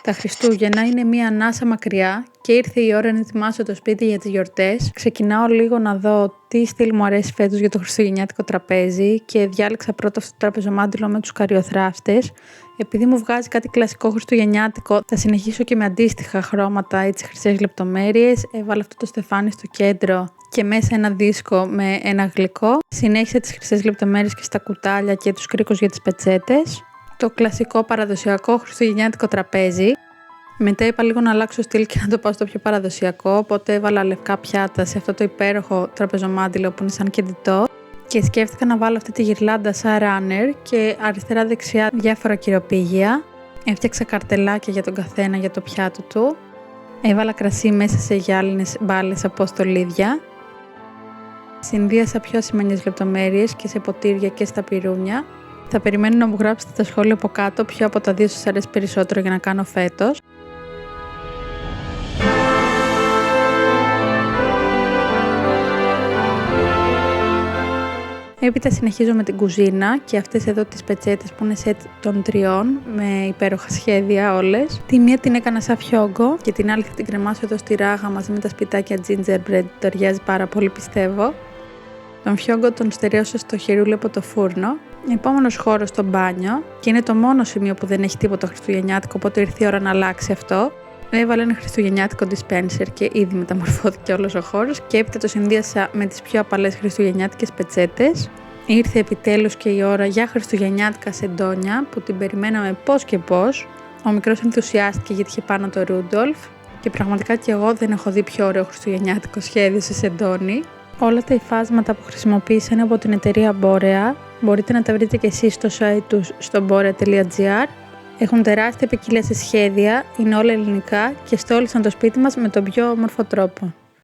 Τα Χριστούγεννα είναι μία ανάσα μακριά και ήρθε η ώρα να ετοιμάσω το σπίτι για τις γιορτές. Ξεκινάω λίγο να δω τι στυλ μου αρέσει φέτος για το χριστουγεννιάτικο τραπέζι και διάλεξα πρώτα αυτό το τραπεζομάντιλο με τους καριοθράφτες. Επειδή μου βγάζει κάτι κλασικό χριστουγεννιάτικο, θα συνεχίσω και με αντίστοιχα χρώματα, έτσι χρυσές λεπτομέρειες. Έβαλα αυτό το στεφάνι στο κέντρο και μέσα ένα δίσκο με ένα γλυκό. Συνέχισα τις χρυσές λεπτομέρειες και στα κουτάλια και τους κρίκους για τις πετσέτες. Το κλασικό παραδοσιακό χριστουγεννιάτικο τραπέζι. Μετά είπα λίγο να αλλάξω στυλ και να το πάω στο πιο παραδοσιακό, οπότε έβαλα λευκά πιάτα σε αυτό το υπέροχο τραπεζομάντιλο που είναι σαν κεντητό και σκέφτηκα να βάλω αυτή τη γυρλάντα σαν runner και αριστερά-δεξιά διάφορα κυροπήγια. Έφτιαξα καρτελάκια για τον καθένα για το πιάτο του. Έβαλα κρασί μέσα σε γυάλινες μπάλες από στολίδια. Συνδύασα πιο ασημένιες λεπτομέρειες και σε ποτήρια και στα πυρούνια. Θα περιμένω να μου γράψετε τα σχόλια από κάτω ποιο από τα δύο σας αρέσει περισσότερο για να κάνω φέτος. Έπειτα συνεχίζω με την κουζίνα και αυτές εδώ τις πετσέτες που είναι σετ των 3 με υπέροχα σχέδια όλες. Τη μία την έκανα σαν φιόγκο και την άλλη θα την κρεμάσω εδώ στη ράγα μαζί με τα σπιτάκια gingerbread, ταιριάζει πάρα πολύ πιστεύω. Τον φιόγκο τον στερέωσα στο χερούλι από το φούρνο. Επόμενος χώρος στο μπάνιο και είναι το μόνο σημείο που δεν έχει τίποτα χριστουγεννιάτικο, οπότε ήρθε η ώρα να αλλάξει αυτό. Έβαλα ένα χριστουγεννιάτικο dispenser και ήδη μεταμορφώθηκε όλος ο χώρος και έπειτα το συνδύασα με τις πιο απαλές χριστουγεννιάτικες πετσέτες. Ήρθε επιτέλους και η ώρα για χριστουγεννιάτικα σεντόνια που την περιμέναμε πώς και πώς. Ο μικρός ενθουσιάστηκε γιατί είχε πάνω το Ρούντολφ και πραγματικά και εγώ δεν έχω δει πιο ωραίο χριστουγεννιάτικο σχέδιο σε σεντόνι. Όλα τα υφάσματα που χρησιμοποίησα είναι από την εταιρεία Borea. Μπορείτε να τα βρείτε και εσείς στο site τους στο borea.gr. Έχουν τεράστια ποικιλία σε σχέδια, είναι όλα ελληνικά και στόλισαν το σπίτι μας με τον πιο όμορφο τρόπο.